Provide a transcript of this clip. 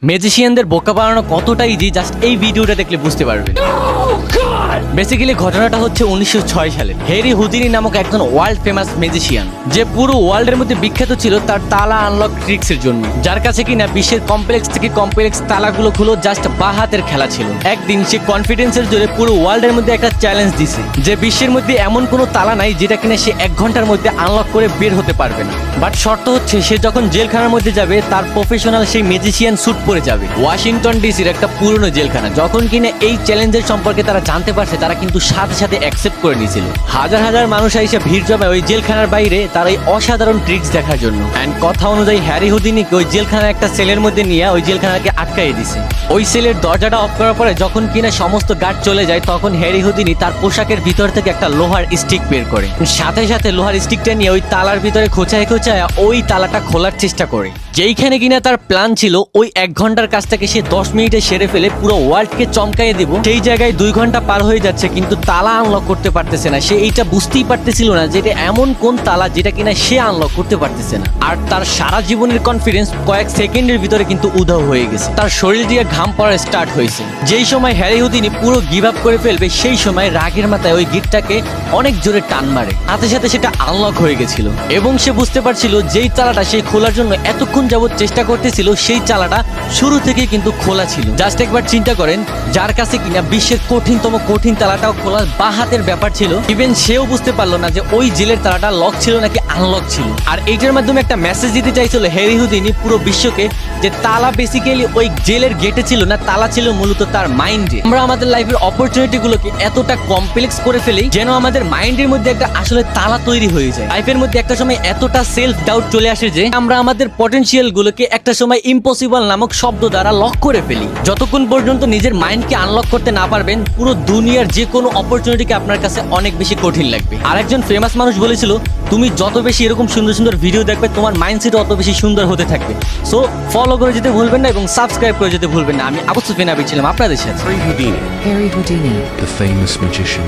ম্যাজিশিয়ানদের বোকা বানানো কতটা ইজি জাস্ট এই ভিডিওটা দেখলে বুঝতে পারবেন। বেসিক্যালি ঘটনাটা হচ্ছে 1906 সালে হ্যারি হুদিনি নামক একজন ওয়ার্ল্ড ফেমাস ম্যাজিশিয়ান, যে পুরো ওয়ার্ল্ডের মধ্যে বিখ্যাত ছিল তার তালা আনলক ট্রিক্সের জন্য, যার কাছে কিনা বিশ্বের কমপ্লেক্স থেকে কমপ্লেক্স তালাগুলো খুলো জাস্ট বা হাতের খেলা ছিল। একদিন সে কনফিডেন্সের জোরে পুরো ওয়ার্ল্ডের মধ্যে একটা চ্যালেঞ্জ দিছে যে বিশ্বের মধ্যে এমন কোনো তালা নাই যেটা কিনা সে 1 ঘন্টার মধ্যে আনলক করে বের হতে পারবে না। বাট শর্ত হচ্ছে সে যখন জেলখানার মধ্যে যাবে তার প্রফেশনাল সেই ম্যাজিশিয়ান স্যুট পরে যাবে। ওয়াশিংটন ডিসির একটা পুরনো জেলখানা, যখন কিনা এই চ্যালেঞ্জের সম্পর্কে তারা জানতে পারছে তারা কিন্তু সাথে সাথে অ্যাকসেপ্ট করে নিয়েছিল। হাজার হাজার মানুষ এসে ভিড় জমায় ওই জেলখানার বাইরে তার এই অসাধারণ ট্রিক্স দেখার জন্য। অ্যান্ড কথা অনুযায়ী হ্যারি হুদিনিকে ওই জেলখানার একটা সেলের মধ্যে নিয়ে ওই জেলখানাকে আটকাইয়ে দিছে। ওই সেলের দরজাটা অফ করার পরে যখন কিনা সমস্ত গার্ড চলে যায় তখন হ্যারি হুদিনি তার পোশাকের ভিতর থেকে একটা লোহার স্টিক বের করে, সাথে সাথে লোহার স্টিকটা নিয়ে ওই তালার ভিতরে খোঁচায় খোঁচায় ওই তালাটা খোলার চেষ্টা করে। যেইখানে কিনা তার প্ল্যান ছিল ওই 1 ঘন্টার কাজটাকে সে 10 মিনিটে সেরে ফেলে পুরো ওয়ার্ল্ডকে চমকাইয়ে দিব, সেই জায়গায় 2 ঘন্টা পার হয়ে যাচ্ছে কিন্তু তালা আনলক করতে পারতেছে না। সে এইটা বুঝতেই পারতেছিল না যে এটা এমন কোন তালা যেটা কিনা সে আনলক করতে পারতেছে না। আর তার সারা জীবনের কনফিডেন্স কয়েক সেকেন্ডের ভিতরে কিন্তু উধাও হয়ে গেছে। তার শরীর দিয়ে ঘাম পড়া স্টার্ট হয়েছে। যেই সময় হ্যারি হুদিনি পুরো গিভ আপ করে ফেলবে সেই সময় রাগের মাথায় ওই গিটটাকে অনেক জোরে টান মারে, সাথে সাথে সেটা আনলক হয়ে গেছিল এবং সে বুঝতে পারছিল যেই তালাটা সে খোলার জন্য এতক্ষণ যাবত চেষ্টা করতেছিল সেই তালাটা শুরু থেকে কিন্তু খোলা ছিল। জাস্ট একবার চিন্তা করেন, যার কাছে কিনা বিশ্বের কঠিন তালাটাও খোলা বা হাতের ব্যাপার ছিল, ইভেন সেও বুঝতে পারলো না যে ওই জেলের তালাটা লক ছিল নাকি আনলক ছিল। আর এইটার মাধ্যমে একটা মেসেজ দিতে চাইছিল হ্যারি হুদিনি পুরো বিশ্বকে যে তালা বেসিক্যালি ওই জেলের গেটে ছিল না, তালা ছিল মূলত তার মাইন্ডে। আমরা আমাদের লাইফের অপরচুনিটি গুলোকে এতটা কমপ্লেক্স করে ফেলি যেন আমাদের মাইন্ডের মধ্যে একটা আসলে তালা তৈরি হয়ে যায়। লাইফের মধ্যে একটা সময় এতটা সেলফ ডাউট চলে আসে যে আমরা আমাদের পটেনশিয়াল গুলোকে একটা সময় ইম্পসিবল নামক শব্দ দ্বারা লক করে ফেলি। যতক্ষণ পর্যন্ত নিজের মাইন্ডকে আনলক করতে না পারবেন পুরো দুনিয়ার যে কোনো অপরচুনিটিকে আপনার কাছে অনেক বেশি কঠিন লাগবে। আর একজন ফেমাস মানুষ বলেছিল, তুমি যত বেশি এরকম সুন্দর সুন্দর ভিডিও দেখবে তোমার মাইন্ডসেট অত বেশি সুন্দর হতে থাকবে। সো ফলো করে যেতে ভুলবেন না এবং সাবস্ক্রাইব করে যেতে ভুলবেন না। আমি আবু সুফিয়ান আবিদ ছিলাম আপনাদের সাথে। Harry Houdini, the famous magician.